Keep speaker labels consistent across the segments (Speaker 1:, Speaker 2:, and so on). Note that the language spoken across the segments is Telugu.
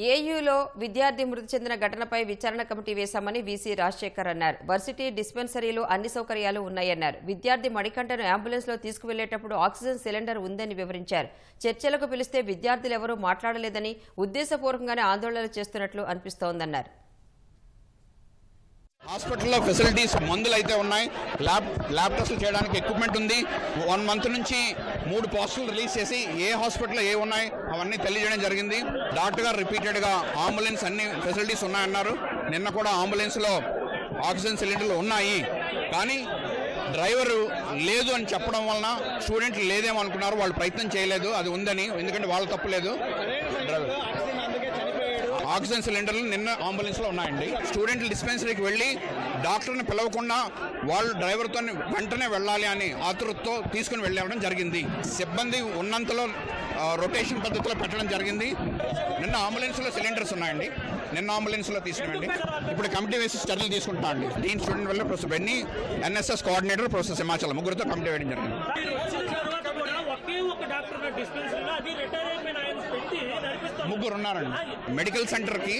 Speaker 1: ఏయూలో విద్యార్థి మృతి చెందిన ఘటనపై విచారణ కమిటీ వేశామని వీసీ రాజశేఖర్ అన్నారు. వర్సిటీ డిస్పెన్సరీలో అన్ని సౌకర్యాలు ఉన్నాయన్నారు. విద్యార్థి మణికంఠను అంబులెన్స్లో తీసుకువెళ్లేటప్పుడు ఆక్సిజన్ సిలిండర్ ఉందని వివరించారు. చర్చలకు పిలిస్తే విద్యార్థులెవరూ మాట్లాడలేదని ఉద్దేశపూర్వకంగానే ఆందోళనలు చేస్తున్నట్లు అనిపిస్తోందన్నారు.
Speaker 2: హాస్పిటల్లో ఫెసిలిటీస్ మందులు అయితే ఉన్నాయి, ల్యాబ్ టెస్టులు చేయడానికి ఎక్విప్మెంట్ ఉంది. 1 మంత్ నుంచి 3 పాజిటివ్లు రిలీజ్ చేసి ఏ హాస్పిటల్లో ఏ ఉన్నాయి అవన్నీ తెలియజేయడం జరిగింది. డాక్టర్ గారు రిపీటెడ్గా అంబులెన్స్ అన్ని ఫెసిలిటీస్ ఉన్నాయన్నారు. నిన్న కూడా అంబులెన్స్లో ఆక్సిజన్ సిలిండర్లు ఉన్నాయి, కానీ డ్రైవరు లేదు అని చెప్పడం వలన స్టూడెంట్లు లేదేమో అనుకున్నారు. వాళ్ళు ప్రయత్నం చేయలేదు, అది ఉందని, ఎందుకంటే వాళ్ళ తప్పులేదు. డ్రైవర్ ఆక్సిజన్ సిలిండర్లు నిన్న అంబులెన్స్లో ఉన్నాయండి. స్టూడెంట్లు డిస్పెన్సరీకి వెళ్ళి డాక్టర్ని పిలవకుండా వాళ్ళు డ్రైవర్తో వెంటనే వెళ్ళాలి అని ఆతృతతో తీసుకుని వెళ్ళడం జరిగింది. సిబ్బంది ఉన్నంతలో రొటేషన్ పద్ధతిలో పెట్టడం జరిగింది. నిన్న అంబులెన్స్లో సిలిండర్స్ ఉన్నాయండి, నిన్న అంబులెన్స్లో తీసుకురండి. ఇప్పుడు కమిటీ వేసి చర్యలు తీసుకుంటా అండి. డీన్ స్టూడెంట్ వల్ల professor Benny, NSS coordinator professor Himachal, ముగ్గురితో కమిటీ వేయడం జరిగింది. ముగ్గురు ఉన్నారండి. మెడికల్ సెంటర్కి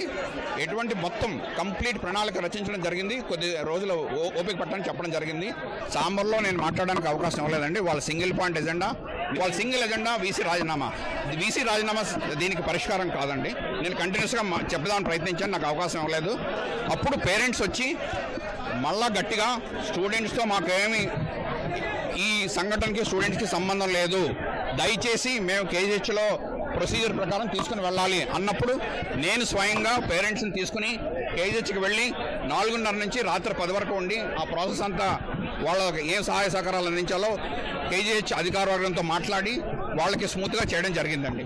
Speaker 2: ఎటువంటి మొత్తం కంప్లీట్ ప్రణాళిక రచించడం జరిగింది. కొద్ది రోజులు ఓపిక పట్టని చెప్పడం జరిగింది. సాంబర్లో నేను మాట్లాడడానికి అవకాశం ఇవ్వలేదండి. వాళ్ళ సింగిల్ పాయింట్ ఎజెండా, వాళ్ళ సింగిల్ ఎజెండా వీసీ రాజీనామా. వీసీ రాజీనామా దీనికి పరిష్కారం కాదండి. నేను కంటిన్యూస్గా చెప్పడానికి ప్రయత్నించాను, నాకు అవకాశం ఇవ్వలేదు. అప్పుడు పేరెంట్స్ వచ్చి మళ్ళా గట్టిగా స్టూడెంట్స్తో మాకేమి ఈ సంఘటనకి స్టూడెంట్స్కి సంబంధం లేదు, దయచేసి మేము కేజీహెచ్లో ప్రొసీజర్ ప్రకారం తీసుకుని వెళ్ళాలి అన్నప్పుడు నేను స్వయంగా పేరెంట్స్ని తీసుకుని కేజీహెచ్కి వెళ్ళి 4:30 నుంచి రాత్రి 10 వరకు ఉండి ఆ ప్రాసెస్ అంతా వాళ్ళకి ఏం సహాయ సహకారాలు అందించాలో కేజీహెచ్ అధికార వర్గంతో మాట్లాడి వాళ్ళకి స్మూత్గా చేయడం జరిగిందండి.